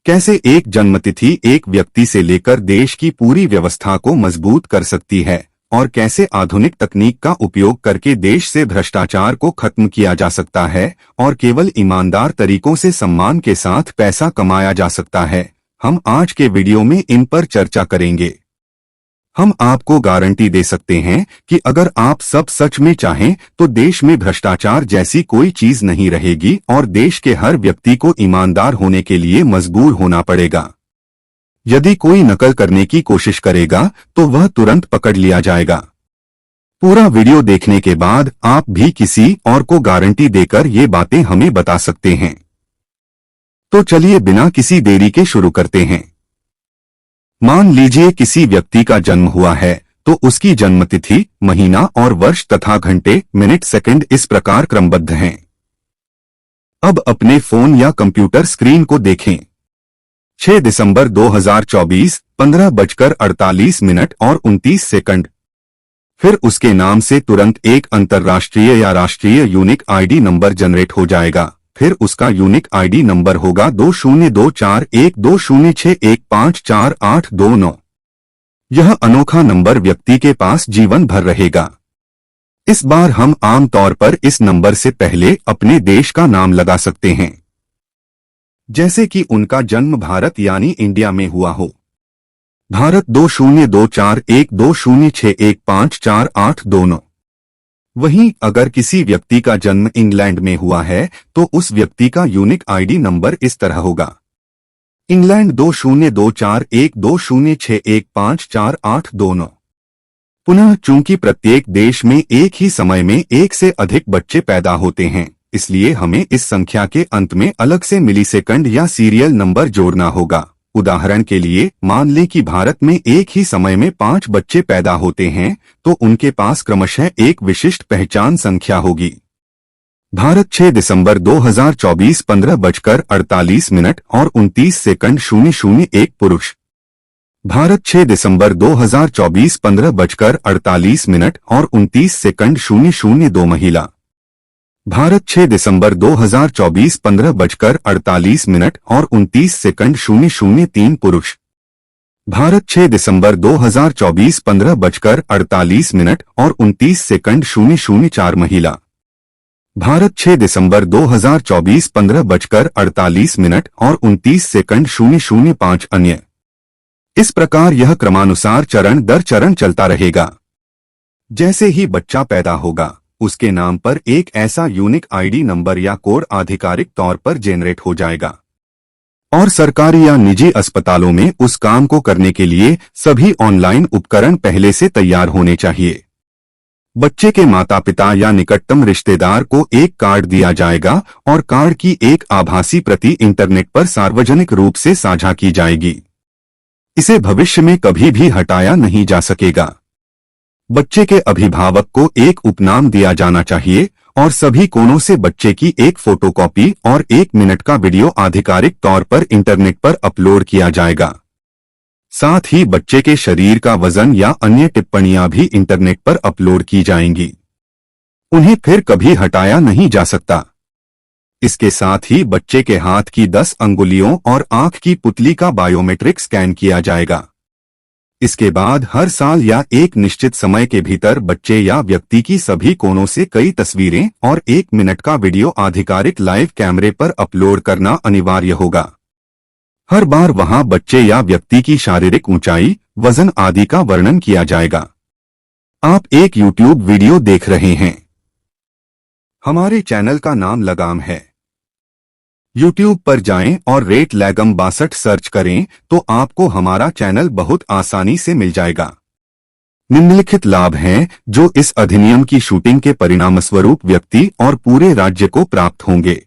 कैसे एक जन्मतिथि एक व्यक्ति से लेकर देश की पूरी व्यवस्था को मजबूत कर सकती है और कैसे आधुनिक तकनीक का उपयोग करके देश से भ्रष्टाचार को खत्म किया जा सकता है और केवल ईमानदार तरीकों से सम्मान के साथ पैसा कमाया जा सकता है। हम आज के वीडियो में इन पर चर्चा करेंगे। हम आपको गारंटी दे सकते हैं कि अगर आप सब सच में चाहें तो देश में भ्रष्टाचार जैसी कोई चीज नहीं रहेगी और देश के हर व्यक्ति को ईमानदार होने के लिए मजबूर होना पड़ेगा। यदि कोई नकल करने की कोशिश करेगा तो वह तुरंत पकड़ लिया जाएगा। पूरा वीडियो देखने के बाद आप भी किसी और को गारंटी देकर ये बातें हमें बता सकते हैं। तो चलिए बिना किसी देरी के शुरू करते हैं। मान लीजिए किसी व्यक्ति का जन्म हुआ है तो उसकी जन्मतिथि, महीना और वर्ष तथा घंटे, मिनट, सेकंड इस प्रकार क्रमबद्ध हैं। अब अपने फोन या कंप्यूटर स्क्रीन को देखें। 6 दिसंबर 2024, 15:48 और 29 सेकंड। फिर उसके नाम से तुरंत एक अंतर्राष्ट्रीय या राष्ट्रीय यूनिक आईडी नंबर जनरेट हो जाएगा। फिर उसका यूनिक आईडी नंबर होगा 20241206154829। यह अनोखा नंबर व्यक्ति के पास जीवन भर रहेगा। इस बार हम आम तौर पर इस नंबर से पहले अपने देश का नाम लगा सकते हैं, जैसे कि उनका जन्म भारत यानी इंडिया में हुआ हो। भारत 20241206154829। वहीं अगर किसी व्यक्ति का जन्म इंग्लैंड में हुआ है तो उस व्यक्ति का यूनिक आईडी नंबर इस तरह होगा: इंग्लैंड 20241206154829। पुनः चूंकि प्रत्येक देश में एक ही समय में एक से अधिक बच्चे पैदा होते हैं, इसलिए हमें इस संख्या के अंत में अलग से मिलीसेकंड या सीरियल नंबर जोड़ना होगा। उदाहरण के लिए मान लें कि भारत में एक ही समय में 5 बच्चे पैदा होते हैं तो उनके पास क्रमशः एक विशिष्ट पहचान संख्या होगी। भारत 6 दिसंबर 2024, 15:48 और 29 सेकंड 001 पुरुष। भारत 6 दिसंबर 2024, 15:48 और 29 सेकंड 002 महिला। भारत 6 दिसंबर 2024, 15:48 और 29 सेकंड 003 पुरुष। भारत 6 दिसंबर 2024, 15:48 और 29 सेकंड 004 महिला। भारत 6 दिसंबर 2024, 15:48 और 29 सेकंड 005 अन्य। इस प्रकार यह क्रमानुसार चरण दर चरण चलता रहेगा। जैसे ही बच्चा पैदा होगा उसके नाम पर एक ऐसा यूनिक आईडी नंबर या कोड आधिकारिक तौर पर जेनरेट हो जाएगा और सरकारी या निजी अस्पतालों में उस काम को करने के लिए सभी ऑनलाइन उपकरण पहले से तैयार होने चाहिए। बच्चे के माता पिता या निकटतम रिश्तेदार को एक कार्ड दिया जाएगा और कार्ड की एक आभासी प्रति इंटरनेट पर सार्वजनिक रूप से साझा की जाएगी। इसे भविष्य में कभी भी हटाया नहीं जा सकेगा। बच्चे के अभिभावक को एक उपनाम दिया जाना चाहिए और सभी कोनों से बच्चे की एक फोटोकॉपी और 1 मिनट का वीडियो आधिकारिक तौर पर इंटरनेट पर अपलोड किया जाएगा। साथ ही बच्चे के शरीर का वजन या अन्य टिप्पणियां भी इंटरनेट पर अपलोड की जाएंगी। उन्हें फिर कभी हटाया नहीं जा सकता। इसके साथ ही बच्चे के हाथ की 10 अंगुलियों और आंख की पुतली का बायोमेट्रिक स्कैन किया जाएगा। इसके बाद हर साल या एक निश्चित समय के भीतर बच्चे या व्यक्ति की सभी कोनों से कई तस्वीरें और 1 मिनट का वीडियो आधिकारिक लाइव कैमरे पर अपलोड करना अनिवार्य होगा। हर बार वहां बच्चे या व्यक्ति की शारीरिक ऊंचाई, वजन आदि का वर्णन किया जाएगा। आप एक YouTube वीडियो देख रहे हैं। हमारे चैनल का नाम लगाम है। YouTube पर जाएं और रेट लैगम 62 सर्च करें तो आपको हमारा चैनल बहुत आसानी से मिल जाएगा। निम्नलिखित लाभ हैं जो इस अधिनियम की शूटिंग के परिणामस्वरूप व्यक्ति और पूरे राज्य को प्राप्त होंगे।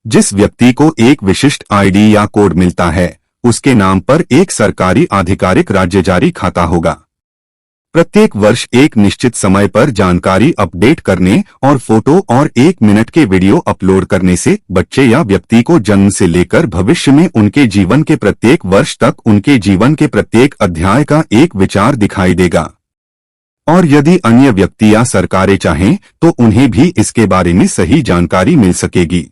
जिस व्यक्ति को एक विशिष्ट आईडी या कोड मिलता है उसके नाम पर एक सरकारी आधिकारिक राज्य जारी खाता होगा। प्रत्येक वर्ष एक निश्चित समय पर जानकारी अपडेट करने और फोटो और 1 मिनट के वीडियो अपलोड करने से बच्चे या व्यक्ति को जन्म से लेकर भविष्य में उनके जीवन के प्रत्येक वर्ष तक उनके जीवन के प्रत्येक अध्याय का एक विचार दिखाई देगा। और यदि अन्य व्यक्ति या सरकारें चाहें तो उन्हें भी इसके बारे में सही जानकारी मिल सकेगी।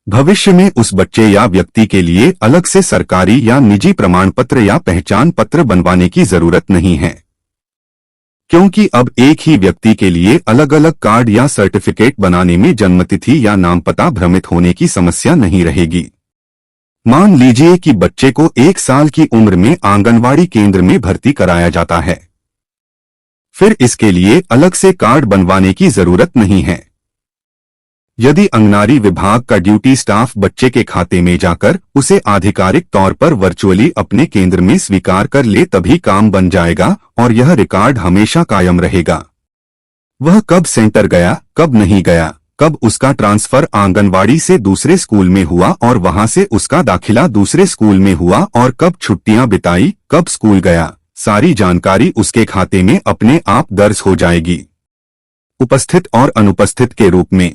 भविष्य में उस बच्चे या व्यक्ति के लिए अलग से सरकारी या निजी प्रमाण पत्र या पहचान पत्र बनवाने की जरूरत नहीं है, क्योंकि अब एक ही व्यक्ति के लिए अलग अलग कार्ड या सर्टिफिकेट बनाने में जन्मतिथि या नाम पता भ्रमित होने की समस्या नहीं रहेगी। मान लीजिए कि बच्चे को 1 साल की उम्र में आंगनवाड़ी केंद्र में भर्ती कराया जाता है, फिर इसके लिए अलग से कार्ड बनवाने की जरूरत नहीं है। यदि आंगनवाड़ी विभाग का ड्यूटी स्टाफ बच्चे के खाते में जाकर उसे आधिकारिक तौर पर वर्चुअली अपने केंद्र में स्वीकार कर ले तभी काम बन जाएगा और यह रिकॉर्ड हमेशा कायम रहेगा। वह कब सेंटर गया, कब नहीं गया, कब उसका ट्रांसफर आंगनवाड़ी से दूसरे स्कूल में हुआ और वहां से उसका दाखिला दूसरे स्कूल में हुआ और कब छुट्टियां बिताई, कब स्कूल गया, सारी जानकारी उसके खाते में अपने आप दर्ज हो जाएगी। उपस्थित और अनुपस्थित के रूप में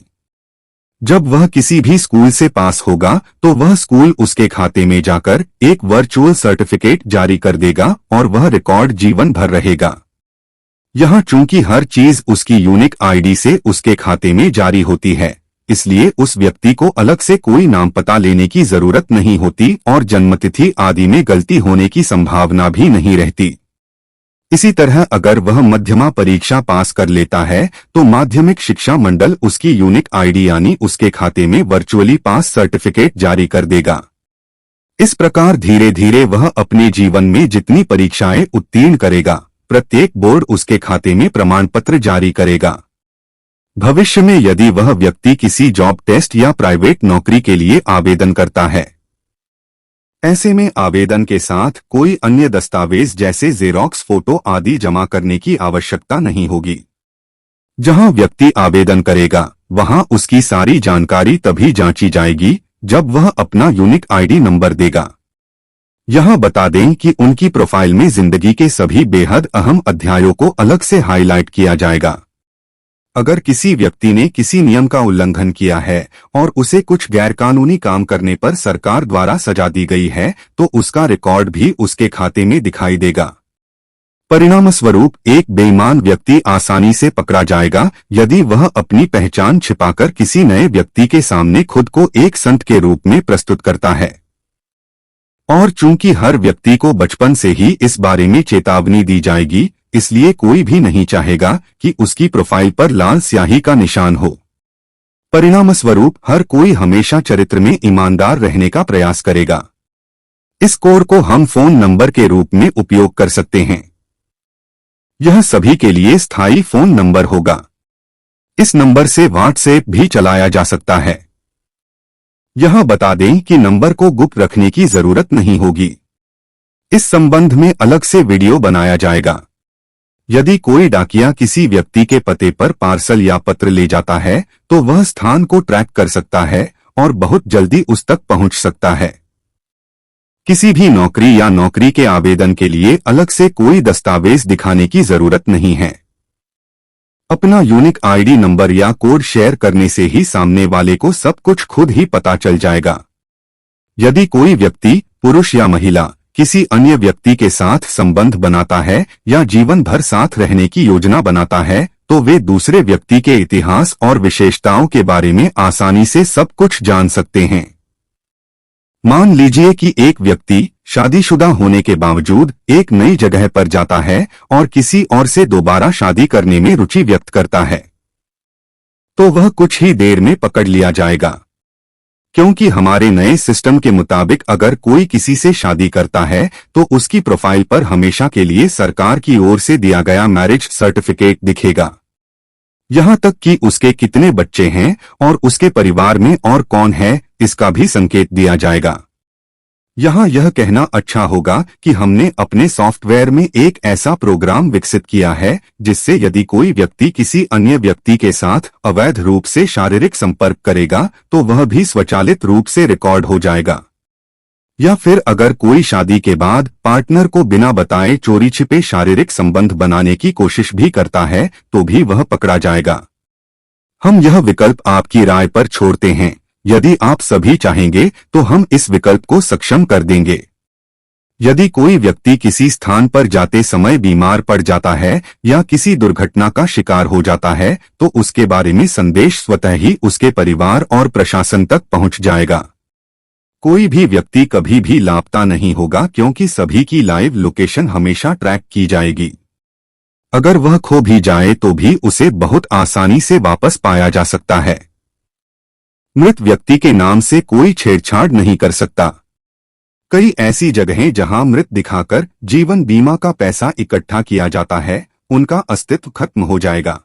जब वह किसी भी स्कूल से पास होगा तो वह स्कूल उसके खाते में जाकर एक वर्चुअल सर्टिफिकेट जारी कर देगा और वह रिकॉर्ड जीवन भर रहेगा। यहाँ चूंकि हर चीज उसकी यूनिक आईडी से उसके खाते में जारी होती है, इसलिए उस व्यक्ति को अलग से कोई नाम पता लेने की जरूरत नहीं होती और जन्मतिथि आदि में गलती होने की संभावना भी नहीं रहती। इसी तरह अगर वह मध्यमा परीक्षा पास कर लेता है तो माध्यमिक शिक्षा मंडल उसकी यूनिक आईडी यानी उसके खाते में वर्चुअली पास सर्टिफिकेट जारी कर देगा। इस प्रकार धीरे धीरे वह अपने जीवन में जितनी परीक्षाएं उत्तीर्ण करेगा, प्रत्येक बोर्ड उसके खाते में प्रमाण पत्र जारी करेगा। भविष्य में यदि वह व्यक्ति किसी जॉब टेस्ट या प्राइवेट नौकरी के लिए आवेदन करता है, ऐसे में आवेदन के साथ कोई अन्य दस्तावेज जैसे जेरॉक्स, फोटो आदि जमा करने की आवश्यकता नहीं होगी। जहां व्यक्ति आवेदन करेगा वहां उसकी सारी जानकारी तभी जांची जाएगी जब वह अपना यूनिक आईडी नंबर देगा। यहां बता दें कि उनकी प्रोफाइल में जिंदगी के सभी बेहद अहम अध्यायों को अलग से हाईलाइट किया जाएगा। अगर किसी व्यक्ति ने किसी नियम का उल्लंघन किया है और उसे कुछ गैरकानूनी काम करने पर सरकार द्वारा सजा दी गई है तो उसका रिकॉर्ड भी उसके खाते में दिखाई देगा। परिणामस्वरूप एक बेईमान व्यक्ति आसानी से पकड़ा जाएगा यदि वह अपनी पहचान छिपाकर किसी नए व्यक्ति के सामने खुद को एक संत के रूप में प्रस्तुत करता है। और चूंकि हर व्यक्ति को बचपन से ही इस बारे में चेतावनी दी जाएगी, इसलिए कोई भी नहीं चाहेगा कि उसकी प्रोफाइल पर लाल स्याही का निशान हो। परिणामस्वरूप हर कोई हमेशा चरित्र में ईमानदार रहने का प्रयास करेगा। इस कोड को हम फोन नंबर के रूप में उपयोग कर सकते हैं। यह सभी के लिए स्थायी फोन नंबर होगा। इस नंबर से व्हाट्सएप भी चलाया जा सकता है। यह बता दें कि नंबर को गुप्त रखने की जरूरत नहीं होगी। इस संबंध में अलग से वीडियो बनाया जाएगा। यदि कोई डाकिया किसी व्यक्ति के पते पर पार्सल या पत्र ले जाता है तो वह स्थान को ट्रैक कर सकता है और बहुत जल्दी उस तक पहुंच सकता है। किसी भी नौकरी या नौकरी के आवेदन के लिए अलग से कोई दस्तावेज दिखाने की जरूरत नहीं है। अपना यूनिक आईडी नंबर या कोड शेयर करने से ही सामने वाले को सब कुछ खुद ही पता चल जाएगा। यदि कोई व्यक्ति, पुरुष या महिला, किसी अन्य व्यक्ति के साथ संबंध बनाता है या जीवन भर साथ रहने की योजना बनाता है तो वे दूसरे व्यक्ति के इतिहास और विशेषताओं के बारे में आसानी से सब कुछ जान सकते हैं। मान लीजिए कि एक व्यक्ति शादीशुदा होने के बावजूद एक नई जगह पर जाता है और किसी और से दोबारा शादी करने में रुचि व्यक्त करता है, तो वह कुछ ही देर में पकड़ लिया जाएगा। क्योंकि हमारे नए सिस्टम के मुताबिक अगर कोई किसी से शादी करता है तो उसकी प्रोफाइल पर हमेशा के लिए सरकार की ओर से दिया गया मैरिज सर्टिफिकेट दिखेगा। यहाँ तक कि उसके कितने बच्चे हैं और उसके परिवार में और कौन है इसका भी संकेत दिया जाएगा। यहाँ यह कहना अच्छा होगा कि हमने अपने सॉफ्टवेयर में एक ऐसा प्रोग्राम विकसित किया है जिससे यदि कोई व्यक्ति किसी अन्य व्यक्ति के साथ अवैध रूप से शारीरिक संपर्क करेगा तो वह भी स्वचालित रूप से रिकॉर्ड हो जाएगा। या फिर अगर कोई शादी के बाद पार्टनर को बिना बताए चोरी छिपे शारीरिक संबंध बनाने की कोशिश भी करता है तो भी वह पकड़ा जाएगा। हम यह विकल्प आपकी राय पर छोड़ते हैं। यदि आप सभी चाहेंगे तो हम इस विकल्प को सक्षम कर देंगे। यदि कोई व्यक्ति किसी स्थान पर जाते समय बीमार पड़ जाता है या किसी दुर्घटना का शिकार हो जाता है तो उसके बारे में संदेश स्वतः ही उसके परिवार और प्रशासन तक पहुंच जाएगा। कोई भी व्यक्ति कभी भी लापता नहीं होगा क्योंकि सभी की लाइव लोकेशन हमेशा ट्रैक की जाएगी। अगर वह खो भी जाए तो भी उसे बहुत आसानी से वापस पाया जा सकता है। मृत व्यक्ति के नाम से कोई छेड़छाड़ नहीं कर सकता। कई ऐसी जगहें जहां मृत दिखाकर जीवन बीमा का पैसा इकट्ठा किया जाता है, उनका अस्तित्व खत्म हो जाएगा।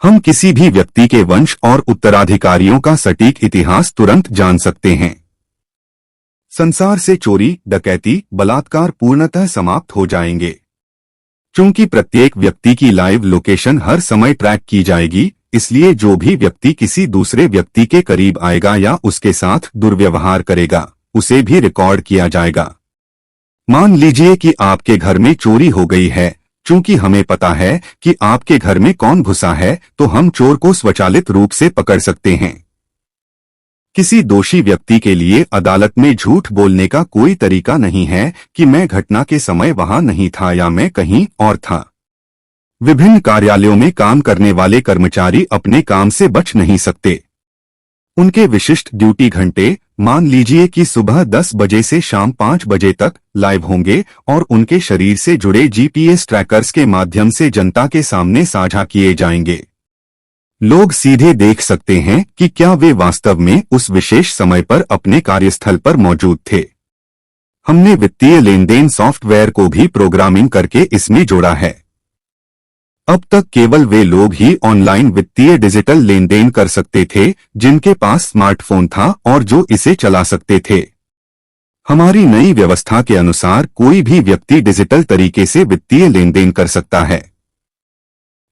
हम किसी भी व्यक्ति के वंश और उत्तराधिकारियों का सटीक इतिहास तुरंत जान सकते हैं। संसार से चोरी, डकैती, बलात्कार पूर्णतः समाप्त हो जाएंगे। चूंकि प्रत्येक व्यक्ति की लाइव लोकेशन हर समय ट्रैक की जाएगी, इसलिए जो भी व्यक्ति किसी दूसरे व्यक्ति के करीब आएगा या उसके साथ दुर्व्यवहार करेगा, उसे भी रिकॉर्ड किया जाएगा। मान लीजिए कि आपके घर में चोरी हो गई है। चूंकि हमें पता है कि आपके घर में कौन घुसा है, तो हम चोर को स्वचालित रूप से पकड़ सकते हैं। किसी दोषी व्यक्ति के लिए अदालत में झूठ बोलने का कोई तरीका नहीं है कि मैं घटना के समय वहां नहीं था या मैं कहीं और था। विभिन्न कार्यालयों में काम करने वाले कर्मचारी अपने काम से बच नहीं सकते। उनके विशिष्ट ड्यूटी घंटे मान लीजिए कि सुबह 10 बजे से शाम 5 बजे तक लाइव होंगे और उनके शरीर से जुड़े जीपीएस ट्रैकर्स के माध्यम से जनता के सामने साझा किए जाएंगे। लोग सीधे देख सकते हैं कि क्या वे वास्तव में उस विशेष समय पर अपने कार्यस्थल पर मौजूद थे। हमने वित्तीय लेनदेन सॉफ्टवेयर को भी प्रोग्रामिंग करके इसमें जोड़ा है। अब तक केवल वे लोग ही ऑनलाइन वित्तीय डिजिटल लेनदेन कर सकते थे जिनके पास स्मार्टफोन था और जो इसे चला सकते थे। हमारी नई व्यवस्था के अनुसार कोई भी व्यक्ति डिजिटल तरीके से वित्तीय लेनदेन कर सकता है।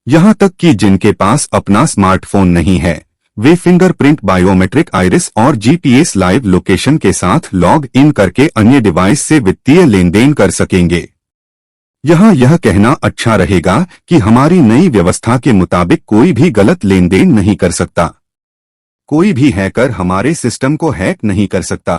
यहां तक कि जिनके पास अपना स्मार्टफोन नहीं है, वे फिंगरप्रिंट, बायोमेट्रिक, आइरिस और जीपीएस लाइव लोकेशन के साथ लॉग इन करके अन्य डिवाइस से वित्तीय लेनदेन कर सकेंगे। यहाँ यह कहना अच्छा रहेगा कि हमारी नई व्यवस्था के मुताबिक कोई भी गलत लेनदेन नहीं कर सकता। कोई भी हैकर हमारे सिस्टम को हैक नहीं कर सकता,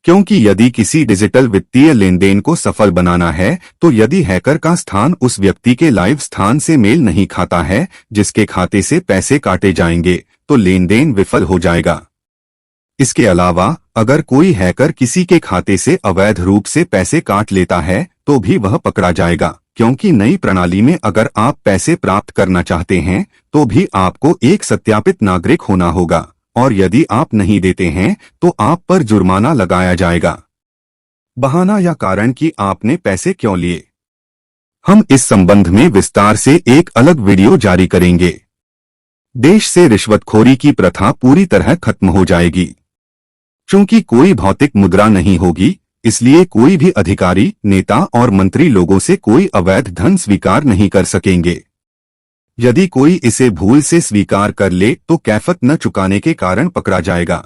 क्योंकि यदि किसी डिजिटल वित्तीय लेनदेन को सफल बनाना है तो यदि हैकर का स्थान उस व्यक्ति के लाइव स्थान से मेल नहीं खाता है जिसके खाते से पैसे काटे जाएंगे, तो लेनदेन विफल हो जाएगा। इसके अलावा अगर कोई हैकर किसी के खाते से अवैध रूप से पैसे काट लेता है तो भी वह पकड़ा जाएगा, क्योंकि नई प्रणाली में अगर आप पैसे प्राप्त करना चाहते हैं तो भी आपको एक सत्यापित नागरिक होना होगा और यदि आप नहीं देते हैं तो आप पर जुर्माना लगाया जाएगा। बहाना या कारण कि आपने पैसे क्यों लिए, हम इस संबंध में विस्तार से एक अलग वीडियो जारी करेंगे। देश से रिश्वतखोरी की प्रथा पूरी तरह खत्म हो जाएगी। चूंकि कोई भौतिक मुद्रा नहीं होगी, इसलिए कोई भी अधिकारी, नेता और मंत्री लोगों से कोई अवैध धन स्वीकार नहीं कर सकेंगे। यदि कोई इसे भूल से स्वीकार कर ले तो कैफत न चुकाने के कारण पकड़ा जाएगा।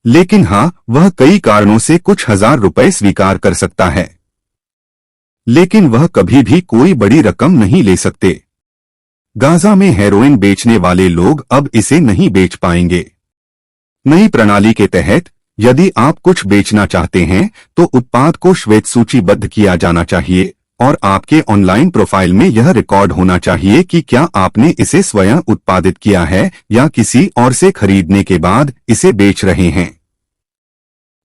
लेकिन हाँ, वह कई कारणों से कुछ हजार रुपए स्वीकार कर सकता है, लेकिन वह कभी भी कोई बड़ी रकम नहीं ले सकते। गाजा में हेरोइन बेचने वाले लोग अब इसे नहीं बेच पाएंगे। नई प्रणाली के तहत यदि आप कुछ बेचना चाहते हैं तो उत्पाद को श्वेत सूचीबद्ध किया जाना चाहिए और आपके ऑनलाइन प्रोफाइल में यह रिकॉर्ड होना चाहिए कि क्या आपने इसे स्वयं उत्पादित किया है या किसी और से खरीदने के बाद इसे बेच रहे हैं।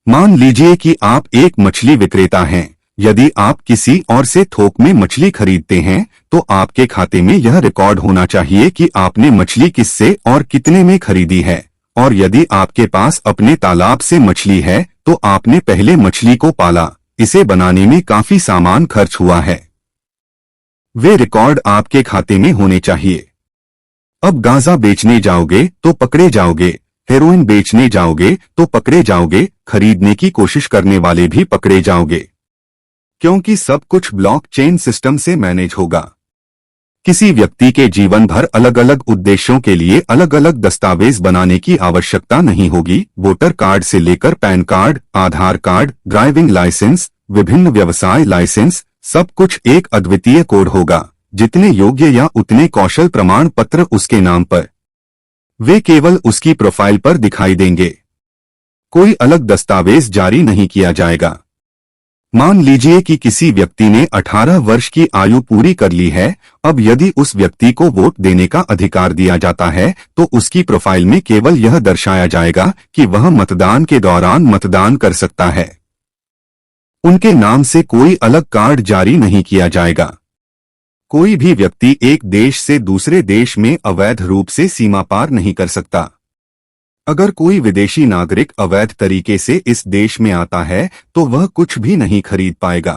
मान लीजिए कि आप एक मछली विक्रेता हैं। यदि आप किसी और से थोक में मछली खरीदते हैं तो आपके खाते में यह रिकॉर्ड होना चाहिए कि आपने मछली किससे और कितने में खरीदी है, और यदि आपके पास अपने तालाब से मछली है तो आपने पहले मछली को पाला, इसे बनाने में काफी सामान खर्च हुआ है। वे रिकॉर्ड आपके खाते में होने चाहिए। अब गांजा बेचने जाओगे तो पकड़े जाओगे, हेरोइन बेचने जाओगे तो पकड़े जाओगे, खरीदने की कोशिश करने वाले भी पकड़े जाओगे, क्योंकि सब कुछ ब्लॉकचेन सिस्टम से मैनेज होगा। किसी व्यक्ति के जीवन भर अलग अलग उद्देश्यों के लिए अलग अलग दस्तावेज बनाने की आवश्यकता नहीं होगी। वोटर कार्ड से लेकर पैन कार्ड, आधार कार्ड, ड्राइविंग लाइसेंस, विभिन्न व्यवसाय लाइसेंस, सब कुछ एक अद्वितीय कोड होगा। जितने योग्य या उतने कौशल प्रमाण पत्र उसके नाम पर, वे केवल उसकी प्रोफाइल पर दिखाई देंगे। कोई अलग दस्तावेज जारी नहीं किया जाएगा। मान लीजिए कि किसी व्यक्ति ने 18 वर्ष की आयु पूरी कर ली है। अब यदि उस व्यक्ति को वोट देने का अधिकार दिया जाता है तो उसकी प्रोफाइल में केवल यह दर्शाया जाएगा कि वह मतदान के दौरान मतदान कर सकता है। उनके नाम से कोई अलग कार्ड जारी नहीं किया जाएगा। कोई भी व्यक्ति एक देश से दूसरे देश में अवैध रूप से सीमा पार नहीं कर सकता। अगर कोई विदेशी नागरिक अवैध तरीके से इस देश में आता है तो वह कुछ भी नहीं खरीद पाएगा।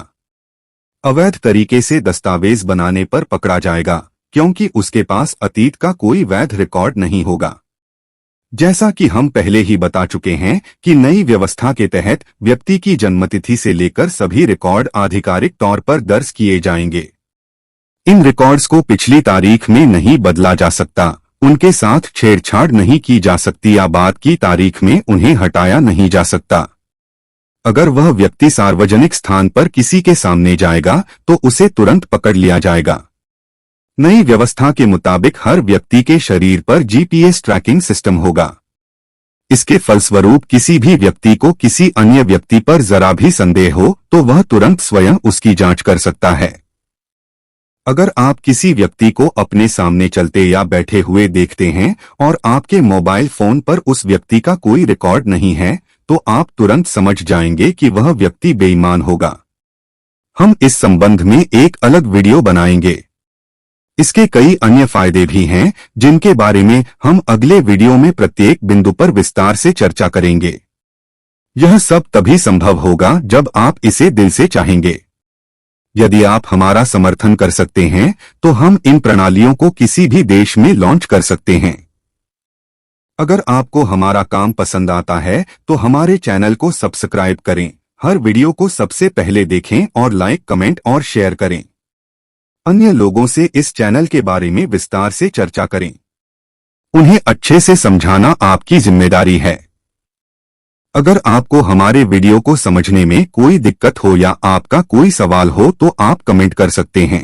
अवैध तरीके से दस्तावेज बनाने पर पकड़ा जाएगा क्योंकि उसके पास अतीत का कोई वैध रिकॉर्ड नहीं होगा। जैसा कि हम पहले ही बता चुके हैं कि नई व्यवस्था के तहत व्यक्ति की जन्मतिथि से लेकर सभी रिकॉर्ड आधिकारिक तौर पर दर्ज किए जाएंगे। इन रिकॉर्ड्स को पिछली तारीख में नहीं बदला जा सकता, उनके साथ छेड़छाड़ नहीं की जा सकती या बाद की तारीख में उन्हें हटाया नहीं जा सकता। अगर वह व्यक्ति सार्वजनिक स्थान पर किसी के सामने जाएगा तो उसे तुरंत पकड़ लिया जाएगा। नई व्यवस्था के मुताबिक हर व्यक्ति के शरीर पर जीपीएस ट्रैकिंग सिस्टम होगा। इसके फलस्वरूप किसी भी व्यक्ति को किसी अन्य व्यक्ति पर जरा भी संदेह हो तो वह तुरंत स्वयं उसकी जांच कर सकता है। अगर आप किसी व्यक्ति को अपने सामने चलते या बैठे हुए देखते हैं और आपके मोबाइल फोन पर उस व्यक्ति का कोई रिकॉर्ड नहीं है तो आप तुरंत समझ जाएंगे कि वह व्यक्ति बेईमान होगा। हम इस संबंध में एक अलग वीडियो बनाएंगे। इसके कई अन्य फायदे भी हैं जिनके बारे में हम अगले वीडियो में प्रत्येक बिंदु पर विस्तार से चर्चा करेंगे। यह सब तभी संभव होगा जब आप इसे दिल से चाहेंगे। यदि आप हमारा समर्थन कर सकते हैं तो हम इन प्रणालियों को किसी भी देश में लॉन्च कर सकते हैं। अगर आपको हमारा काम पसंद आता है तो हमारे चैनल को सब्सक्राइब करें, हर वीडियो को सबसे पहले देखें और लाइक, कमेंट और शेयर करें। अन्य लोगों से इस चैनल के बारे में विस्तार से चर्चा करें। उन्हें अच्छे से समझाना आपकी जिम्मेदारी है। अगर आपको हमारे वीडियो को समझने में कोई दिक्कत हो या आपका कोई सवाल हो तो आप कमेंट कर सकते हैं।